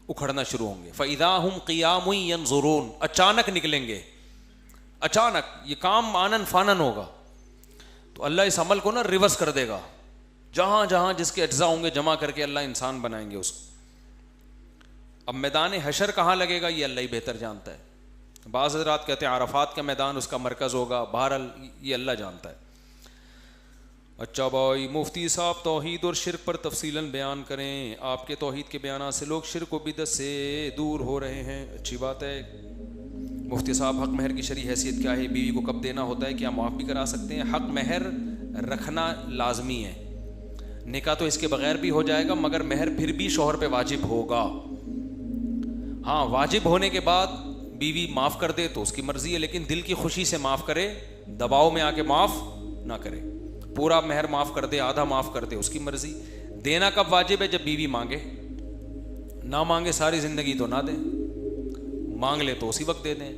اکھڑنا شروع ہوں گے. فَإِذَا هُمْ قِيَامٌ يَنْظُرُونَ، اچانک نکلیں گے، اچانک. یہ کام آنن فانن ہوگا. تو اللہ اس عمل کو نا ریورس کر دے گا، جہاں جہاں جس کے اجزاء ہوں گے جمع کر کے اللہ انسان بنائیں گے اس کو. اب میدان حشر کہاں لگے گا یہ اللہ ہی بہتر جانتا ہے. بعض حضرات کہتے ہیں عرفات کا میدان اس کا مرکز ہوگا، بہرحال یہ اللہ جانتا ہے. اچھا بھائی، مفتی صاحب توحید اور شرک پر تفصیلاً بیان کریں. آپ کے توحید کے بیانات سے لوگ شرک و بدعت سے دور ہو رہے ہیں. اچھی بات ہے. مفتی صاحب، حق مہر کی شرعی حیثیت کیا ہے؟ بیوی کو کب دینا ہوتا ہے؟ کیا معاف بھی کرا سکتے ہیں؟ حق مہر رکھنا لازمی ہے. نکاح تو اس کے بغیر بھی ہو جائے گا، مگر مہر پھر بھی شوہر پہ واجب ہوگا. ہاں، واجب ہونے کے بعد بیوی معاف کر دے تو اس کی مرضی ہے، لیکن دل کی خوشی سے معاف کرے، دباؤ میں آ کے معاف نہ کرے. پورا مہر معاف کر دے، آدھا معاف کر دے، اس کی مرضی. دینا کب واجب ہے؟ جب بیوی مانگے. نہ مانگے ساری زندگی تو نہ دیں، مانگ لے تو اسی وقت دے دیں.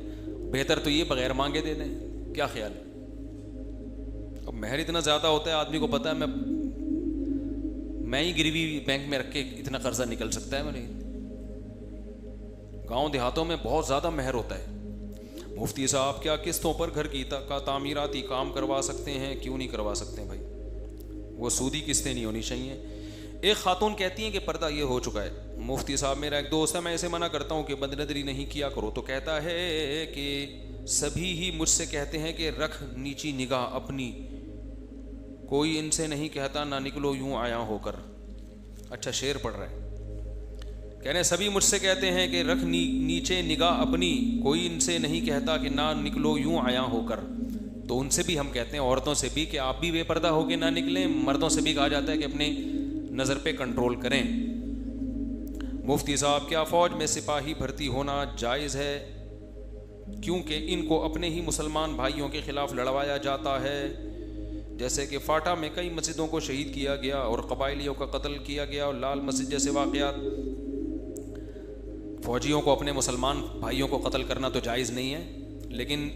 بہتر تو یہ بغیر مانگے دے دیں. کیا خیال ہے؟ اب مہر اتنا زیادہ ہوتا ہے، آدمی کو پتہ ہے میں ہی گروی بینک میں رکھ کے اتنا قرضہ نکل سکتا ہے. میں نہیں، گاؤں دیہاتوں میں بہت زیادہ مہر ہوتا ہے. مفتی صاحب، کیا قسطوں پر گھر کی تعمیراتی کام کروا سکتے ہیں؟ کیوں نہیں کروا سکتے ہیں بھائی؟ وہ سودی قسطیں نہیں ہونی چاہیے. ایک خاتون کہتی ہیں کہ پردہ یہ ہو چکا ہے. مفتی صاحب، میرا ایک دوست ہے، میں اسے منع کرتا ہوں کہ بد نظری نہیں کیا کرو، تو کہتا ہے کہ سبھی ہی مجھ سے کہتے ہیں کہ رکھ نیچی نگاہ اپنی, کوئی ان سے نہیں کہتا نہ نکلو یوں آیا ہو کر. اچھا شعر پڑھ رہا ہے, کہہ رہے ہیں سبھی مجھ سے کہتے ہیں کہ رکھ نیچے نگاہ اپنی, کوئی ان سے نہیں کہتا کہ نہ نکلو یوں آیا ہو کر. تو ان سے بھی ہم کہتے ہیں, عورتوں سے بھی, کہ آپ بھی بے پردہ ہو کے نہ نکلیں. مردوں سے بھی کہا جاتا ہے کہ اپنے نظر پہ کنٹرول کریں. مفتی صاحب, کیا فوج میں سپاہی بھرتی ہونا جائز ہے, کیونکہ ان کو اپنے ہی مسلمان بھائیوں کے خلاف لڑوایا جاتا ہے, جیسے کہ فاٹا میں کئی مسجدوں کو شہید کیا گیا اور قبائلیوں کا قتل کیا گیا, اور لال مسجد جیسے واقعات. فوجیوں کو اپنے مسلمان بھائیوں کو قتل کرنا تو جائز نہیں ہے, لیکن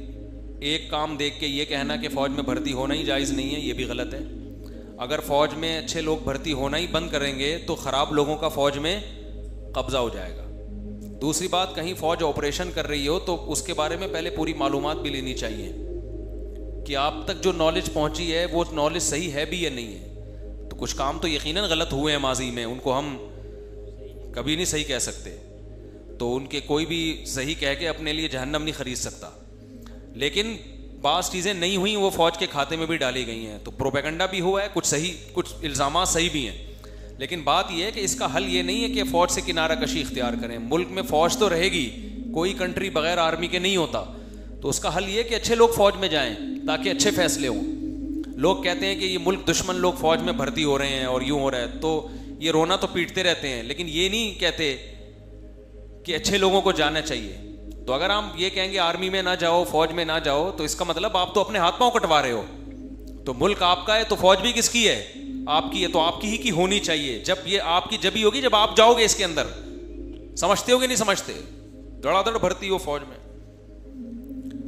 ایک کام دیکھ کے یہ کہنا کہ فوج میں بھرتی ہونا ہی جائز نہیں ہے, یہ بھی غلط ہے. اگر فوج میں اچھے لوگ بھرتی ہونا ہی بند کریں گے تو خراب لوگوں کا فوج میں قبضہ ہو جائے گا. دوسری بات, کہیں فوج آپریشن کر رہی ہو تو اس کے بارے میں پہلے پوری معلومات بھی لینی چاہیے کہ آپ تک جو نالج پہنچی ہے وہ نالج صحیح ہے بھی یا نہیں ہے. تو کچھ کام تو یقیناً غلط ہوئے ہیں ماضی میں, ان کو ہم کبھی نہیں صحیح کہہ سکتے, تو ان کے کوئی بھی صحیح کہہ کے اپنے لیے جہنم نہیں خرید سکتا. لیکن بعض چیزیں نہیں ہوئیں, وہ فوج کے کھاتے میں بھی ڈالی گئی ہیں, تو پروپیگنڈا بھی ہوا ہے, کچھ صحیح, کچھ الزامات صحیح بھی ہیں. لیکن بات یہ ہے کہ اس کا حل یہ نہیں ہے کہ فوج سے کنارہ کشی اختیار کریں. ملک میں فوج تو رہے گی, کوئی کنٹری بغیر آرمی کے نہیں ہوتا, تو اس کا حل یہ ہے کہ اچھے لوگ فوج میں جائیں تاکہ اچھے فیصلے ہوں. لوگ کہتے ہیں کہ یہ ملک دشمن لوگ فوج میں بھرتی ہو رہے ہیں اور یوں ہو رہا ہے, تو یہ رونا تو پیٹتے رہتے ہیں, لیکن یہ نہیں کہتے کہ اچھے لوگوں کو جانا چاہیے. تو اگر ہم یہ کہیں گے آرمی میں نہ جاؤ, فوج میں نہ جاؤ, تو اس کا مطلب آپ تو اپنے ہاتھ پاؤں کٹوا رہے ہو. تو ملک آپ کا ہے تو فوج بھی کس کی ہے, آپ کی ہے, تو آپ کی ہی کی ہونی چاہیے. جب یہ آپ کی جب ہی ہوگی جب آپ جاؤ گے اس کے اندر. سمجھتے ہو کہ نہیں سمجھتے؟ دڑا دڑ بھرتی ہو فوج میں.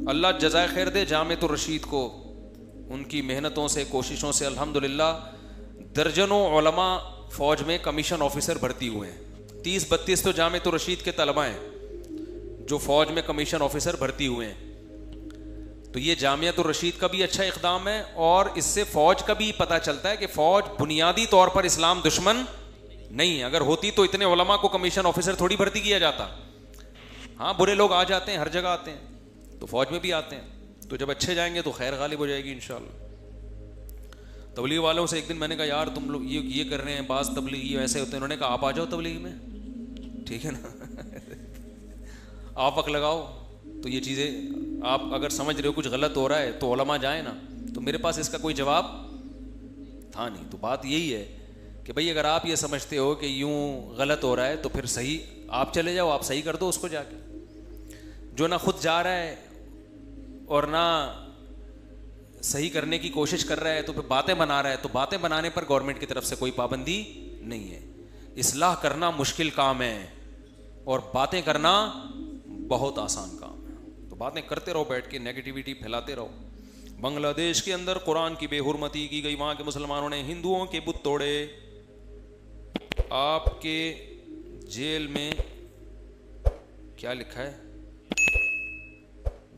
اللہ جزائے خیر دے جامعۃ الرشید کو, ان کی محنتوں سے, کوششوں سے الحمدللہ درجنوں علماء فوج میں کمیشن آفیسر بھرتی ہوئے ہیں. 30-32 تو جامعۃ الرشید کے طلباء ہیں جو فوج میں کمیشن آفیسر بھرتی ہوئے ہیں. تو یہ جامعۃ الرشید کا بھی اچھا اقدام ہے, اور اس سے فوج کا بھی پتہ چلتا ہے کہ فوج بنیادی طور پر اسلام دشمن نہیں ہے. اگر ہوتی تو اتنے علماء کو کمیشن آفیسر تھوڑی بھرتی کیا جاتا. ہاں برے لوگ آ جاتے ہیں, ہر جگہ آتے ہیں, تو فوج میں بھی آتے ہیں. تو جب اچھے جائیں گے تو خیر غالب ہو جائے گی انشاءاللہ. تبلیغ والوں سے ایک دن میں نے کہا یار تم لوگ یہ کر رہے ہیں, بعض تبلیغی ایسے ہوتے ہیں, انہوں نے کہا آپ آ جاؤ تبلیغ میں, ٹھیک ہے نا, آپ وقت لگاؤ. تو یہ چیزیں آپ اگر سمجھ رہے ہو کچھ غلط ہو رہا ہے تو علماء جائیں نا. تو میرے پاس اس کا کوئی جواب تھا نہیں. تو بات یہی ہے کہ بھئی اگر آپ یہ سمجھتے ہو کہ یوں غلط ہو رہا ہے تو پھر صحیح آپ چلے جاؤ, آپ صحیح کر دو اس کو جا کے. جو نہ خود جا رہا ہے اور نہ صحیح کرنے کی کوشش کر رہا ہے تو پھر باتیں بنا رہا ہے, تو باتیں بنانے پر گورنمنٹ کی طرف سے کوئی پابندی نہیں ہے. اصلاح کرنا مشکل کام ہے اور باتیں کرنا بہت آسان کام ہے. تو باتیں کرتے رہو, بیٹھ کے نیگیٹیوٹی پھیلاتے رہو. بنگلہ دیش کے اندر قرآن کی بے حرمتی کی گئی, وہاں کے مسلمانوں نے ہندوؤں کے بت توڑے. آپ کے جیل میں کیا لکھا ہے,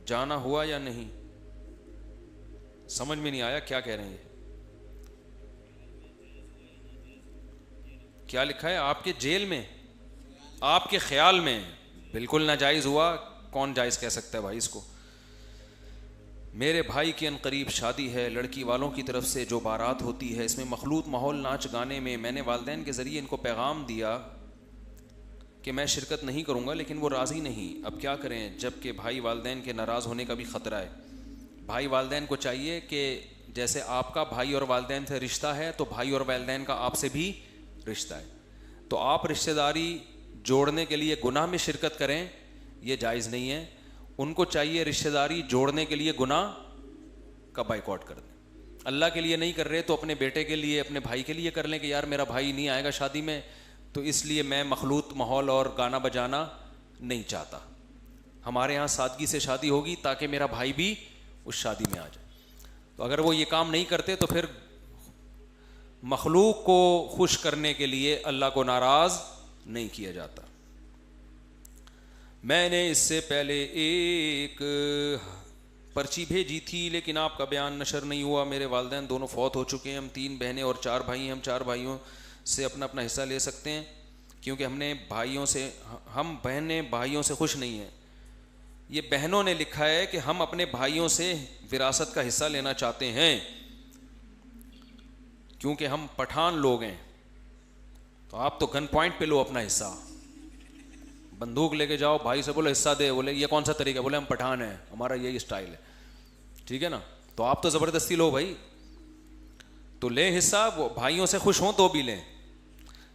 جانا ہوا یا نہیں؟ سمجھ میں نہیں آیا کیا کہہ رہے ہیں. کیا لکھا ہے آپ کے جیل میں؟ آپ کے خیال میں بالکل ناجائز ہوا, کون جائز کہہ سکتا ہے بھائی اس کو. میرے بھائی کی عنقریب شادی ہے, لڑکی والوں کی طرف سے جو بارات ہوتی ہے اس میں مخلوط ماحول ناچ گانے میں. میں نے والدین کے ذریعے ان کو پیغام دیا کہ میں شرکت نہیں کروں گا, لیکن وہ راضی نہیں. اب کیا کریں جب کہ بھائی والدین کے ناراض ہونے کا بھی خطرہ ہے. بھائی والدین کو چاہیے کہ جیسے آپ کا بھائی اور والدین سے رشتہ ہے تو بھائی اور والدین کا آپ سے بھی رشتہ ہے. تو آپ رشتہ داری جوڑنے کے لیے گناہ میں شرکت کریں, یہ جائز نہیں ہے. ان کو چاہیے رشتہ داری جوڑنے کے لیے گناہ کا بائیکاٹ کر دیں. اللہ کے لیے نہیں کر رہے تو اپنے بیٹے کے لیے, اپنے بھائی کے لیے کر لیں کہ یار میرا بھائی نہیں آئے گا شادی میں, تو اس لیے میں مخلوط ماحول اور گانا بجانا نہیں چاہتا. ہمارے ہاں سادگی سے شادی ہوگی تاکہ میرا بھائی بھی اس شادی میں آ جائے. تو اگر وہ یہ کام نہیں کرتے تو پھر مخلوق کو خوش کرنے کے لیے اللہ کو ناراض نہیں کیا جاتا. میں نے اس سے پہلے ایک پرچی بھیجی تھی لیکن آپ کا بیان نشر نہیں ہوا. میرے والدین دونوں فوت ہو چکے ہیں, ہم 3 بہنیں اور 4 بھائی ہیں. ہم 4 بھائیوں سے اپنا اپنا حصہ لے سکتے ہیں کیونکہ ہم بہنیں بھائیوں سے خوش نہیں ہیں. یہ بہنوں نے لکھا ہے کہ ہم اپنے بھائیوں سے وراثت کا حصہ لینا چاہتے ہیں کیونکہ ہم پٹھان لوگ ہیں. تو آپ تو گن پوائنٹ پہ لو اپنا حصہ, بندوق لے کے جاؤ, بھائی سے بولو حصہ دے, بولے یہ کون سا طریقہ, بولے ہم پٹھان ہیں, ہمارا یہی اسٹائل ہے, ٹھیک ہے نا. تو آپ تو زبردستی لو بھائی, تو لے حصہ, وہ بھائیوں سے خوش ہوں تو بھی لیں.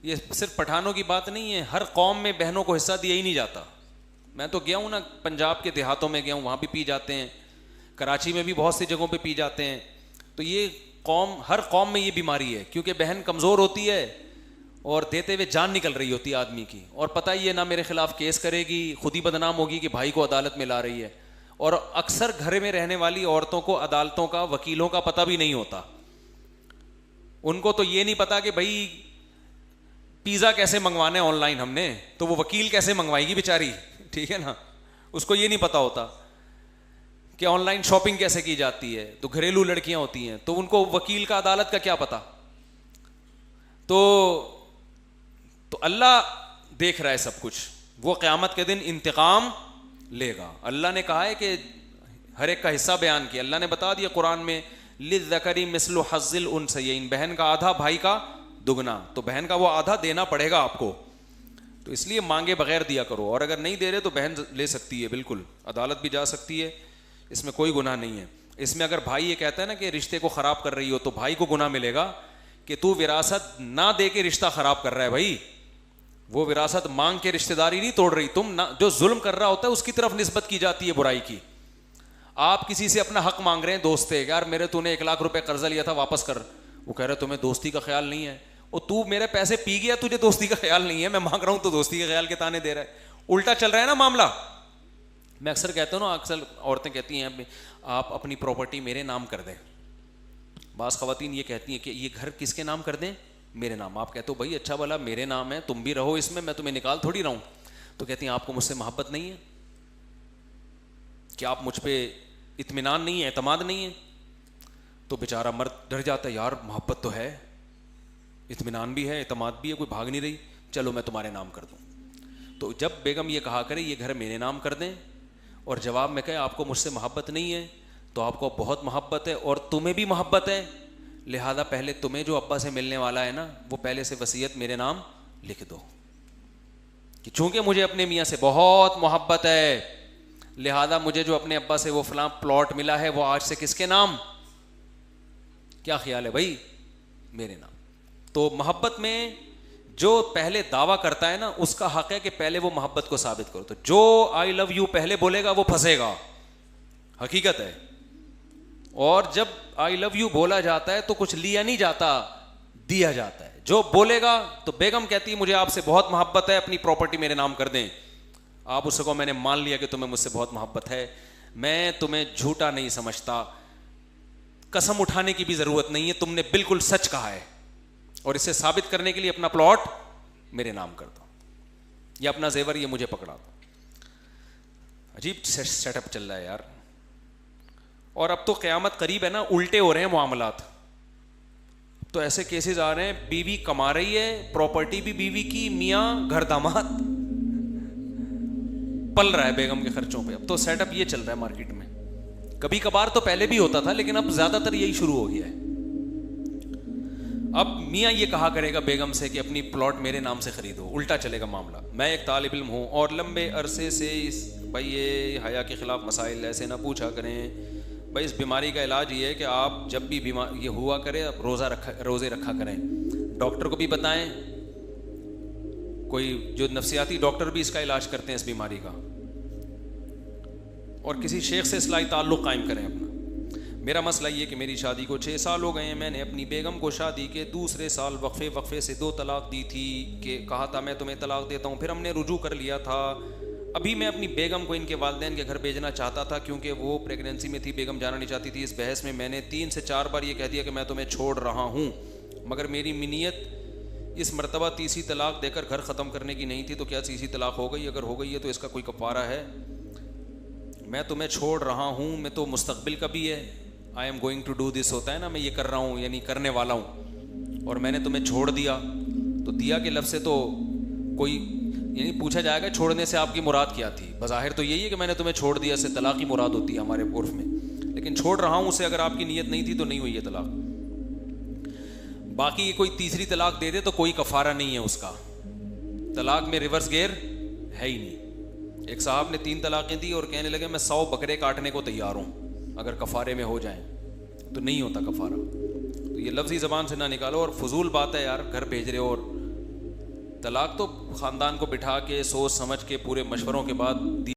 یہ صرف پٹھانوں کی بات نہیں ہے, ہر قوم میں بہنوں کو حصہ دیا ہی نہیں جاتا. میں تو گیا ہوں نا, پنجاب کے دیہاتوں میں گیا ہوں, وہاں بھی پی جاتے ہیں, کراچی میں بھی بہت سی جگہوں پہ پی جاتے ہیں. تو یہ قوم, ہر قوم میں یہ بیماری ہے, کیونکہ بہن کمزور ہوتی ہے اور دیتے ہوئے جان نکل رہی ہوتی ہے آدمی کی, اور پتہ ہی ہے نہ میرے خلاف کیس کرے گی, خود ہی بدنام ہوگی کہ بھائی کو عدالت میں لا رہی ہے. اور اکثر گھر میں رہنے والی عورتوں کو عدالتوں کا, وکیلوں کا پتہ بھی نہیں ہوتا. ان کو تو یہ نہیں پتا کہ بھائی پیزا کیسے منگوانا ہے آن لائن ہم نے, تو وہ وکیل کیسے منگوائے گی بیچاری, ٹھیک ہے نا. اس کو یہ نہیں پتا ہوتا کہ آن لائن شاپنگ کیسے کی جاتی ہے. تو گھریلو لڑکیاں ہوتی ہیں, تو ان کو وکیل کا, عدالت کا کیا پتا. تو اللہ دیکھ رہا ہے سب کچھ, وہ قیامت کے دن انتقام لے گا. اللہ نے کہا ہے کہ ہر ایک کا حصہ بیان کیا, اللہ نے بتا دیا قرآن میں, للذکر مثل حظ الانثیین, بہن کا آدھا بھائی کا دگنا, تو بہن کا وہ آدھا دینا پڑے گا آپ کو. تو اس لیے مانگے بغیر دیا کرو, اور اگر نہیں دے رہے تو بہن لے سکتی ہے, بالکل عدالت بھی جا سکتی ہے, اس میں کوئی گناہ نہیں ہے. اس میں اگر بھائی یہ کہتا ہے نا کہ رشتے کو خراب کر رہی ہو, تو بھائی کو گناہ ملے گا کہ تو وراثت نہ دے کے رشتہ خراب کر رہا ہے. بھائی وہ وراثت مانگ کے رشتہ داری نہیں توڑ رہی, تم نہ, جو ظلم کر رہا ہوتا ہے اس کی طرف نسبت کی جاتی ہے برائی کی. آپ کسی سے اپنا حق مانگ رہے ہیں, دوست ہے, یار میرے تو نے 1,00,000 روپے قرضہ لیا تھا واپس کر, وہ کہہ رہا ہے تمہیں دوستی کا خیال نہیں ہے, اور تو میرے پیسے پی گیا, تجھے دوستی کا خیال نہیں ہے, میں مانگ رہا ہوں تو دوستی کے خیال کے تانے دے رہا ہے. الٹا چل رہا ہے نا معاملہ. میں اکثر کہتا ہوں نا, اکثر عورتیں کہتی ہیں آپ اپنی پراپرٹی میرے نام کر دیں. بعض خواتین یہ کہتی ہیں کہ یہ گھر کس کے نام کر دیں, میرے نام. آپ کہتے ہو بھائی اچھا بھلا میرے نام ہے, تم بھی رہو اس میں تمہیں نکال تھوڑی رہا ہوں. تو کہتی ہیں آپ کو مجھ سے محبت نہیں ہے, کہ آپ مجھ پہ اطمینان نہیں ہے, اعتماد نہیں ہے. تو بیچارہ مرد ڈر جاتا ہے, یار محبت تو ہے, اطمینان بھی ہے, اعتماد بھی ہے, کوئی بھاگ نہیں رہی, چلو میں تمہارے نام کر دوں. تو جب بیگم یہ کہا کرے یہ گھر میرے نام کر دیں, اور جواب میں کہے آپ کو مجھ سے محبت نہیں ہے, تو آپ کو بہت محبت ہے اور تمہیں بھی محبت ہے, لہذا پہلے تمہیں جو ابا سے ملنے والا ہے نا, وہ پہلے سے وصیت میرے نام لکھ دو, کہ چونکہ مجھے اپنے میاں سے بہت محبت ہے, لہذا مجھے جو اپنے ابا سے وہ فلاں پلاٹ ملا ہے وہ آج سے کس کے نام, کیا خیال ہے بھائی, میرے نام. تو محبت میں جو پہلے دعویٰ کرتا ہے نا, اس کا حق ہے کہ پہلے وہ محبت کو ثابت کرو. تو جو آئی لو یو پہلے بولے گا وہ پھنسے گا, حقیقت ہے. اور جب آئی لو یو بولا جاتا ہے تو کچھ لیا نہیں جاتا, دیا جاتا ہے. جو بولے گا, تو بیگم کہتی ہے مجھے آپ سے بہت محبت ہے, اپنی پراپرٹی میرے نام کر دیں. آپ اس کو, میں نے مان لیا کہ تمہیں مجھ سے بہت محبت ہے, میں تمہیں جھوٹا نہیں سمجھتا, قسم اٹھانے کی بھی ضرورت نہیں ہے, تم نے بالکل سچ کہا ہے, اور اسے ثابت کرنے کے لیے اپنا پلاٹ میرے نام کر دو, یا اپنا زیور یہ مجھے پکڑا دو. عجیب سیٹ اپ چل رہا ہے یار. اور اب تو قیامت قریب ہے نا, الٹے ہو رہے ہیں معاملات. تو ایسے کیسز آ رہے ہیں, بیوی کما رہی ہے, پراپرٹی بھی بیوی کی, میاں گھر داماد پل رہا ہے بیگم کے خرچوں پہ. اب تو سیٹ اپ یہ چل رہا ہے مارکیٹ میں. کبھی کبھار تو پہلے بھی ہوتا تھا, لیکن اب زیادہ تر یہی شروع ہو گیا ہے. اب میاں یہ کہا کرے گا بیگم سے کہ اپنی پلاٹ میرے نام سے خریدو, الٹا چلے گا معاملہ. میں ایک طالب علم ہوں اور لمبے عرصے سے بھائی یہ حیا کے خلاف مسائل ایسے نہ پوچھا کریں. بھائی اس بیماری کا علاج یہ ہے کہ آپ جب بھی یہ ہوا کرے, آپ روزے رکھا کریں. ڈاکٹر کو بھی بتائیں, کوئی جو نفسیاتی ڈاکٹر بھی اس کا علاج کرتے ہیں اس بیماری کا, اور کسی شیخ سے اصلاحی تعلق قائم کریں اپنا. میرا مسئلہ یہ کہ میری شادی کو 6 سال ہو گئے ہیں. میں نے اپنی بیگم کو شادی کے دوسرے سال وقفے سے 2 طلاق دی تھی, کہ کہا تھا میں تمہیں طلاق دیتا ہوں, پھر ہم نے رجوع کر لیا تھا. ابھی میں اپنی بیگم کو ان کے والدین کے گھر بھیجنا چاہتا تھا, کیونکہ وہ پریگننسی میں تھی, بیگم جانا نہیں چاہتی تھی. اس بحث میں میں نے 3 سے 4 بار یہ کہہ دیا کہ میں تمہیں چھوڑ رہا ہوں, مگر میری منیت اس مرتبہ تیسری طلاق دے کر گھر ختم کرنے کی نہیں تھی. تو کیا تیسری طلاق ہو گئی؟ اگر ہو گئی ہے تو اس کا کوئی کفارہ ہے؟ میں تمہیں چھوڑ رہا ہوں, میں تو مستقبل کا بھی ہے, I am going to do this ہوتا ہے نا, میں یہ کر رہا ہوں یعنی کرنے والا ہوں, اور میں نے تمہیں چھوڑ دیا. تو دیا کے لفظ سے تو کوئی یعنی پوچھا جائے گا چھوڑنے سے آپ کی مراد کیا تھی. بظاہر تو یہی ہے کہ میں نے تمہیں چھوڑ دیا, سے طلاق کی مراد ہوتی ہے ہمارے عرف میں, لیکن چھوڑ رہا ہوں اسے اگر آپ کی نیت نہیں تھی تو نہیں ہوئی ہے طلاق. باقی کوئی تیسری طلاق دے دے تو کوئی کفارہ نہیں ہے اس کا, طلاق میں ریورس گیئر ہے ہی نہیں. ایک صاحب نے 3 طلاقیں دی اور کہنے لگے میں 100 بکرے کاٹنے کو تیار ہوں اگر کفارے میں ہو جائیں, تو نہیں ہوتا کفارہ. تو یہ لفظی زبان سے نہ نکالو, اور فضول بات ہے یار, گھر بھیج رہے ہو. اور طلاق تو خاندان کو بٹھا کے سوچ سمجھ کے پورے مشوروں کے بعد